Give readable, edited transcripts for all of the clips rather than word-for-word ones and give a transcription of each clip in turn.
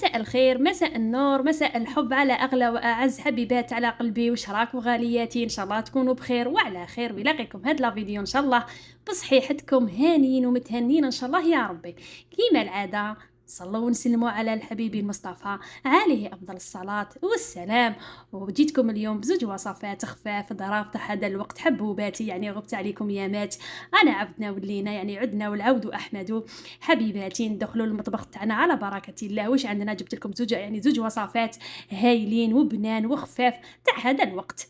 مساء الخير، مساء النور، مساء الحب على أغلى وأعز حبيبات على قلبي وش راكم غالياتي؟ إن شاء الله تكونوا بخير وعلى خير ويلاقيكم هاد لا فيديو إن شاء الله بصحيحتكم هانيين ومتهنين إن شاء الله يا ربي. كيما العادة صلوا ونسلموا على الحبيب المصطفى عليه أفضل الصلاة والسلام. وجيتكم اليوم بزوج وصفات خفاف ظراف تاع هذا الوقت حبوباتي، يعني غبت عليكم يامات. أنا عبدنا ولينا يعني عدنا والعود أحمد. حبيباتي ندخلوا المطبخ تاعنا على بركة الله. واش عندنا؟ جبت لكم زوج وصفات هايلين وبنان وخفاف تاع هذا الوقت.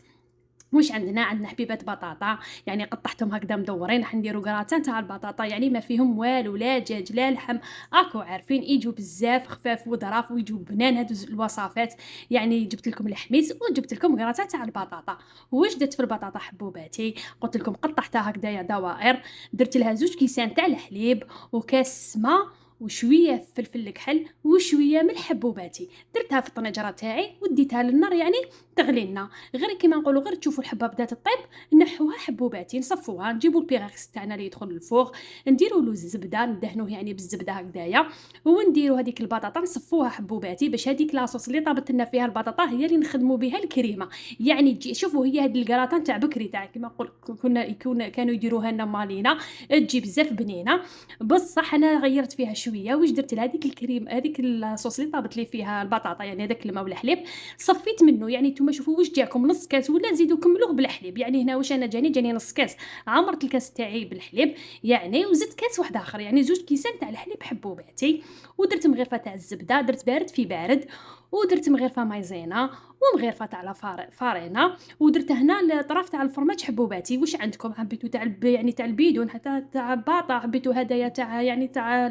واش عندنا حبيبات بطاطا، يعني قطعتهم هكذا مدورين، راح نديروا كراتان تاع البطاطا يعني ما فيهم والو، لا دجاج لا لحم. اكو عارفين يجوا بزاف خفاف وظراف ويجوا بنان هادو الوصفات. يعني جبت لكم الحميس وجبت لكم كراتان تاع البطاطا. واش درت في البطاطا حبوباتي؟ قلت لكم قطعتها هكذايا دوائر، درت لها 2 كيسان تاع الحليب وكاس ماء وشويه فلفل كحل وشويه ملح حبوباتي. درتها في الطنجره تاعي وديتها للنار يعني تغلي لنا. غير كيما نقولوا غير تشوفوا الحبه بدات تطيب نحوها حبوباتي، نصفوها، نجيبوا البيغاكس تاعنا اللي يدخل للفوغ، نديروا له الزبده ندهنوه يعني بالزبده هكذايا، ونديروا هذيك البطاطا نصفوها حبوباتي باش هذيك لاصوص اللي طابت لنا فيها البطاطا هي اللي نخدموا بها الكريمه. يعني تجي شوفوا هي هذه الكراتان تاع بكري تاع كيما نقول كانوا يديروها لنا مالينا، تجي بزاف بنينه. بصح انا غيرت فيها شويه. واش درت لها هذيك الكريم هذيك الصوص اللي طابت لي فيها البطاطا يعني هذاك الماء والحليب صفيت منه. يعني نتوما شوفوا واش جاكم نص كاس ولا زيدوا كملوه بالحليب. يعني هنا واش انا جاني نص كاس، عمرت الكاس تاعي بالحليب يعني وزدت كاس واحد اخر، يعني 2 كيسان تاع الحليب حبوباتي. ودرت مغرفه تاع الزبده، درت بارد في بارد، ودرت مغرفه مايزينا ومغرفه تاع فارينه، ودرت هنا الطرف تاع الفرماج حبوباتي. واش عندكم؟ حبيتو تاع يعني تاع البيدون حتى تاع باطا، حبيتو هدايا تاع يعني تاع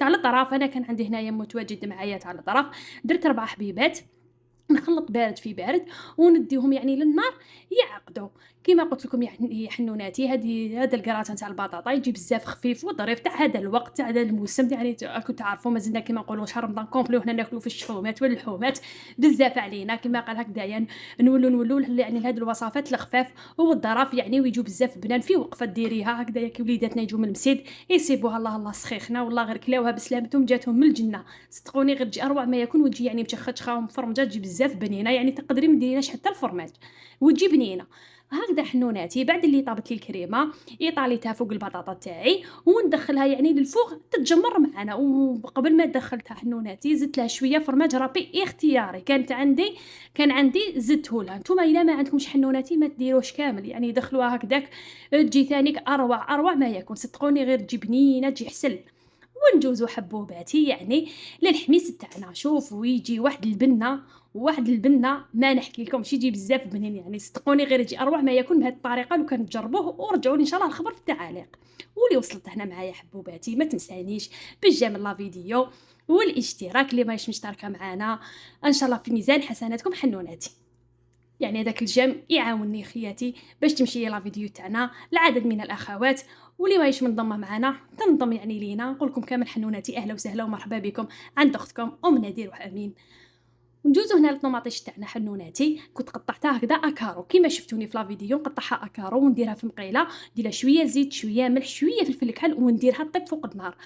الطرف. انا كان عندي هنايا متواجد معايا تاع الطرف. درت 4 حبيبات، نخلط بارد في بارد ونديهم يعني للنار يعقدوا. كيما قلت لكم يعني حنوناتي هذا الكراتان تاع البطاطا يجي بزاف خفيف وظريف تاع هذا الوقت تاع هذا الموسم. يعني راكم تعرفوا مازلنا كيما نقولوا شهر رمضان كومبلي وحنا ناكلوا في الشحومات واللحومات بزاف علينا كيما قال هكذايا. نولوا يعني لهاد الوصفات الخفاف والظراف يعني ويجوا بزاف بنان في وقفه ديريها هكذايا كي وليداتنا يجوا من المسجد يسيبوها الله الله سخيخنا والله غير كلاوها بسلامتهم جاتهم من الجنه. صدقوني غير تجي اروع ما يكون وتجي يعني مشخشخه ومفرمجه تجي بزاف بنينه. يعني تقدري ما ديريناش حتى الفرماج وتجي بنينه هكذا. حنوناتي بعد اللي طابت لي الكريمه ايطاليتها فوق البطاطا تاعي وندخلها يعني للفوغ تتجمر معنا. وقبل ما دخلتها حنوناتي زدت لها شويه فرماج رابي اختياري كان عندي زدته لها. نتوما الا ما عندكمش حنوناتي ما تديروش كامل، يعني دخلوها هكذاك تجي ثانيك اروع ما يكون. صدقوني غير تجي بنينه تجي حسل. ونجوزو حبوباتي يعني للحميس تاعنا. شوف ويجي واحد البنه ما نحكي لكمش يجي بزاف بنين. يعني صدقوني غير يجي اروع ما يكون بهذه الطريقه. لو كان تجربوه ورجعوا لي ان شاء الله الخبر في التعاليق. واللي وصلت هنا معايا حبوباتي ما تنسانيش بالجيم لا فيديو والاشتراك اللي ماهيش مشتركه معانا ان شاء الله في ميزان حسناتكم حنوناتي. يعني هذاك الجيم يعاونني خياتي باش تمشي لا فيديو تاعنا لعدد من الاخوات. واللي ماهيش منضمه معنا تنضم يعني لينا. نقول لكم كامل حنوناتي اهلا وسهلا ومرحبا بكم عند اختكم ام نادير وامين. ندوزو هنا للطوماطيش تاعنا حنوناتي كنت قطعتها هكذا اكارو كيما شفتوني في لا فيديو نقطعها اكارو ونديرها في مقيله، ندير شويه زيت شويه ملح شويه فلفل كحل ونديرها طيب فوق النار.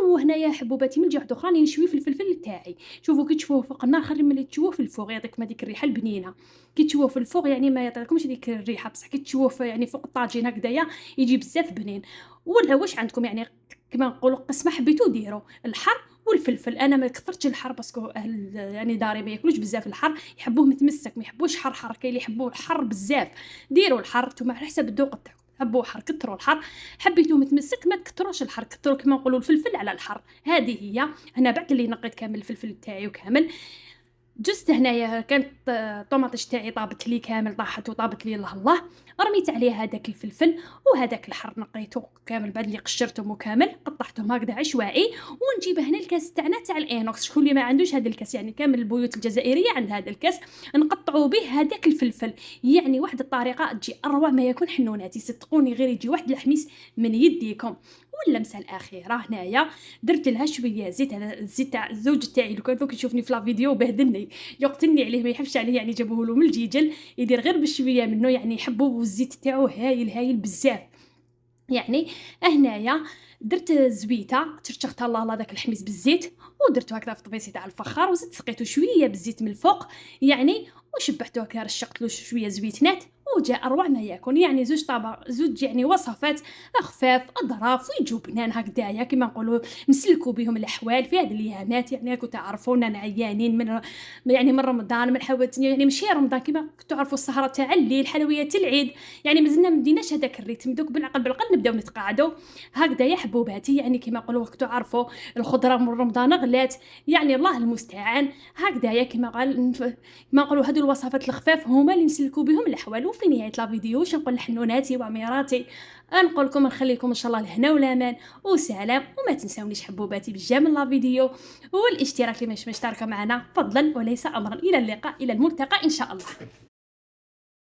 وهنايا حبوباتي من جهه واحده اخرى نشوي في الفلفل تاعي. شوفوا كي تشوفوه فوق النار خلي ملي تشوفوه في الفوق يعطيكم هذيك الريحه البنينه. كي تشوفوه في الفوق يعني ما يعطيكمش هذيك الريحه، بصح كي تشوفوه يعني فوق الطاجين هكذايا يجي بزاف بنين. ولا واش عندكم يعني كما نقولوا قسمه حبيتو ديروا الحر والفلفل. انا ما كثرتش الحر باسكو اهل يعني داري ما ياكلوش بزاف الحر، يحبوه متمسك ما يحبوش حر كاين اللي يحبوه الحر بزاف. ديروا الحر نتوما على حسب الذوق تاعكم، حبوا حر كثروا الحر، حبيتوه متمسك ما تكثروش الحر، كثروا كما نقولوا الفلفل على الحر. هذه هي. انا بعد اللي نقيت كامل الفلفل تاعي وكامل جست هنايا كانت الطوماطيش تاعي طابت لي كامل طاحت وطابت لي الله الله. رميت عليه هذاك الفلفل وهذاك الحر نقيته كامل بعد اللي قشرتهم وكامل قطعتهم هكذا عشوائي. ونجيب هنا الكاس تاعنا تاع الانوكس. شكون اللي ما عندوش هذا الكاس يعني كامل البيوت الجزائريه عند هذا الكاس نقطعوا به هذاك الفلفل. يعني واحد الطريقه تجي اروع ما يكون حنوناتي. صدقوني غير يجي واحد الحميس من يديكم. واللمسه الاخيره هنايا درت لها شويه زيت. هذا الزيت تاع الزوج تاعي لو كان يشوفني في لا فيديو بهدلني يقتلني عليه ما يحبش عليه. يعني جابوه له من الجيجل يدير غير بشويه منه يعني يحبوه والزيت تاعو هايل بزاف. يعني هنايا درت زويته ترشخت الله داك الحميص بالزيت، ودرتو هكذا في طبيسي تاع الفخار، وزدت سقيتو شويه بالزيت من الفوق يعني، وشبعتو هكا رشقت له شويه زويتنات، وجاء أروع ما يكون، يعني زوج يعني وصفات خفاف أظراف ويجيو بنان هكدايا كيما نقولوا نسلكوا بهم الأحوال في هاد الأيامات، يعني راكم تعرفوا رانا عيانين من رمضان، من حوات يعني ماشي رمضان كيما تعرفوا السهرة تاع الليل، حلويات العيد، يعني مازلنا ما ديناش هذاك الريتم، دوك بالعقل بالعقل نبداو نتقاعدوا هكذايا حبوباتي، يعني كيما نقولوا راكم تعرفوا الخضرة من رمضان غلات، يعني الله المستعان، هكذايا كما نقولوا هادو الوصفات الخفاف هما اللي نسلكوا بهم الأحوال. وفي نهاية لا فيديو واش نقول لحنوناتي وعميراتي، نقول لكم نخلي لكم إن شاء الله الهنا والأمان وسلام، وما تنساونيش حبوباتي بالجا من لا فيديو والاشتراك اللي مش مشتركة معنا فضلا وليس أمرا. إلى اللقاء، إلى الملتقى إن شاء الله.